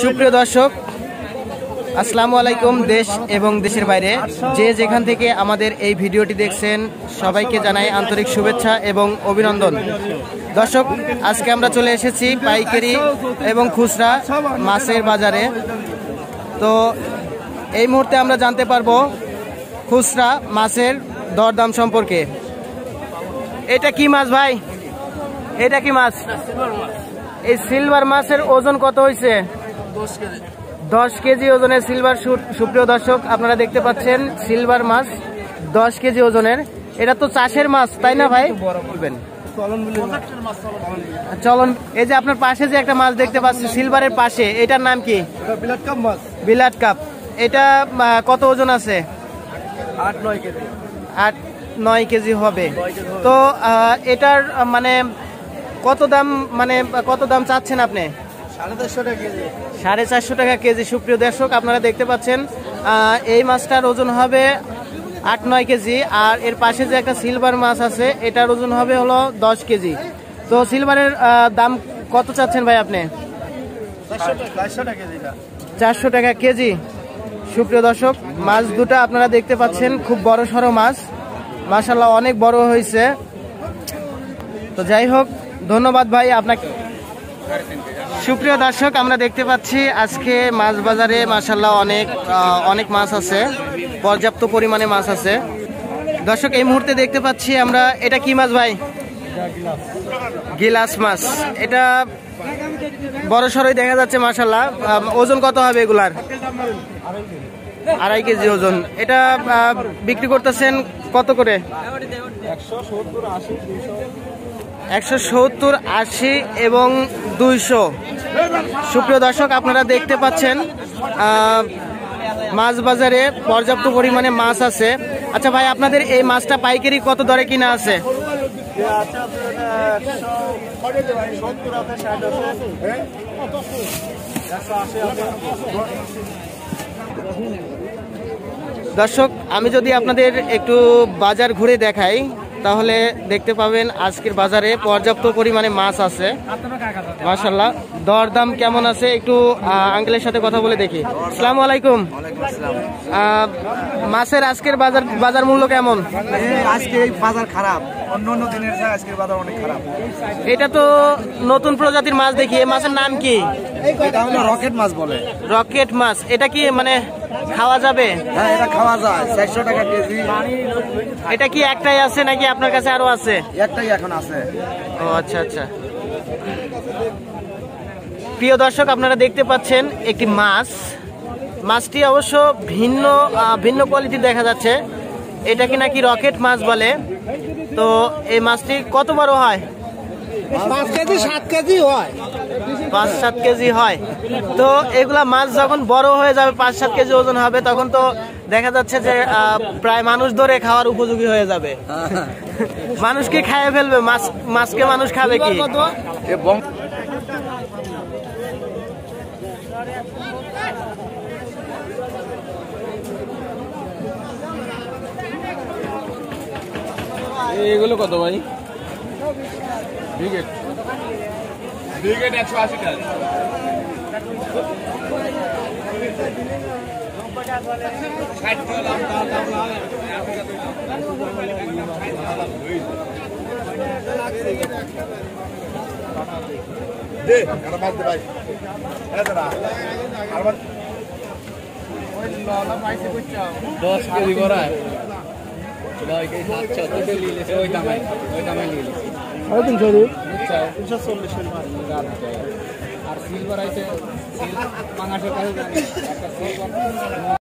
সুপ্রিয় দর্শক, আসসালামু আলাইকুম। দেশ এবং দেশের বাইরে যে যেখান থেকে আমাদের এই ভিডিওটি দেখছেন সবাইকে জানাই আন্তরিক শুভেচ্ছা এবং অভিনন্দন। দর্শক, আজকে আমরা চলে এসেছি পাইকারি এবং খুচরা মাছের বাজারে। তো এই মুহূর্তে আমরা জানতে পারবো খুচরা মাছের দরদাম সম্পর্কে। এটা কি মাছ ভাই? এটা কি মাছ? এই সিলভার মাছের ওজন কত হয়েছে? 10 কেজি ওজনের সিলভার শুট। সুপ্রিয় দর্শক, আপনারা দেখতে পাচ্ছেন সিলভার মাছ 10 কেজি ওজনের। এটা তো চাষের মাছ, তাই না ভাই? বলবেন চলন। এই যে আপনার পাশে যে একটা মাছ দেখতে পাচ্ছি সিলভারের পাশে, এটার নাম কি? বিলাট কাপ মাছ। বিলাট কাপ। এটা কত ওজন আছে? 8-9 কেজি। 8-9 কেজি হবে। তো এটার মানে কত দাম, মানে কত দাম চাচ্ছেন আপনি? 450 টাকা কেজি। 450 টাকা কেজি। সুপ্রিয় দর্শক, আপনারা দেখতে পাচ্ছেন এই মাছটার ওজন হবে 8-9 কেজি। আর এর পাশে যে একটা সিলভার মাছ আছে, এটার ওজন হবে হলো 10 কেজি। তো সিলভারের দাম কত চাচ্ছেন ভাই আপনি? 400 টাকা কেজি। সুপ্রিয় দর্শক, মাছ দুটো আপনারা দেখতে পাচ্ছেন, খুব বড় সড়ো মাছ, মাশাআল্লাহ অনেক বড় হয়েছে। তো যাই হোক, ধন্যবাদ ভাই আপনাকে। সুপ্রিয় দর্শক, আমরা দেখতে পাচ্ছি আজকে মাছ বাজারে মাশাআল্লাহ অনেক মাছ আছে, পর্যাপ্ত পরিমাণে মাছ আছে। দর্শক, এই মুহূর্তে দেখতে পাচ্ছি আমরা, এটা কি মাছ ভাই? গিলাস মাছ। এটা বড় সড়ই দেখা যাচ্ছে মাশাআল্লাহ। ওজন কত হবে এগুলার? 2.5 কেজি ওজন। এটা বিক্রি করতেছেন কত করে? 170, 80 এবং 200। সুপ্রিয় দর্শক, আপনারা দেখতে পাচ্ছেন মাছ বাজারে পর্যাপ্ত পরিমাণে মাছ আছে। আচ্ছা ভাই, আপনাদের এই মাছটা পাইকারি কত দরে কিনা আছে? দর্শক, আমি যদি আপনাদের একটু বাজার ঘুরে দেখাই, তাহলে দেখতে পাবেন আজকের বাজারে পর্যাপ্ত পরিমাণে মাছ আছে মাশাআল্লাহ। দরদাম কেমন আছে একটু আঙ্কেলের সাথে কথা বলে দেখি। আসসালামু আলাইকুম। মাছের আজকের বাজার মূল্য কেমন? আজকে বাজার খারাপ, অন্য দিনের চেয়ে আজকের বাজার অনেক খারাপ। এটা তো নতুন প্রজাতির মাছ দেখি, এই মাছের নাম কি? এটা হলো রকেট মাছ বলে। রকেট মাছ। এটা কি মানে খাওয়া যাবে? হ্যাঁ, এটা খাওয়া যায়। 400 টাকা কেজি। এটা কি একটাই আছে নাকি আপনার কাছে আরো আছে? একটাই এখন আছে। ও আচ্ছা আচ্ছা। প্রিয় দর্শক, আপনারা দেখতে পাচ্ছেন একটি মাছ। মাছটি অবশ্য ভিন্ন কোয়ালিটির দেখা যাচ্ছে। এটা কি নাকি রকেট মাছ বলে। তো এই মাছটি কত বড় হয়? 5 কেজি 7 কেজি হয়। 5-7 কেজি হয়। তো এগুলা মাছ যখন বড় হয়ে যাবে, 5-7 কেজি ওজন হবে, তখন তো দেখা যাচ্ছে যে প্রায় মানুষ ধরে খাওয়ার উপযোগী হয়ে যাবে। মানুষকে খাইয়ে ফেলবে। মাছকে মানুষ খাবে কি? এগুলো কত ভাই? ব্রিগেড 180 টাকা। দে কাটা মাছ দে ভাই। এটা দাঁড়া আর 10 কেজি করায়। ওই দামে নিয়ে নিয়েছি। আর 340 আর সিলভার আছে, 500 টাকা।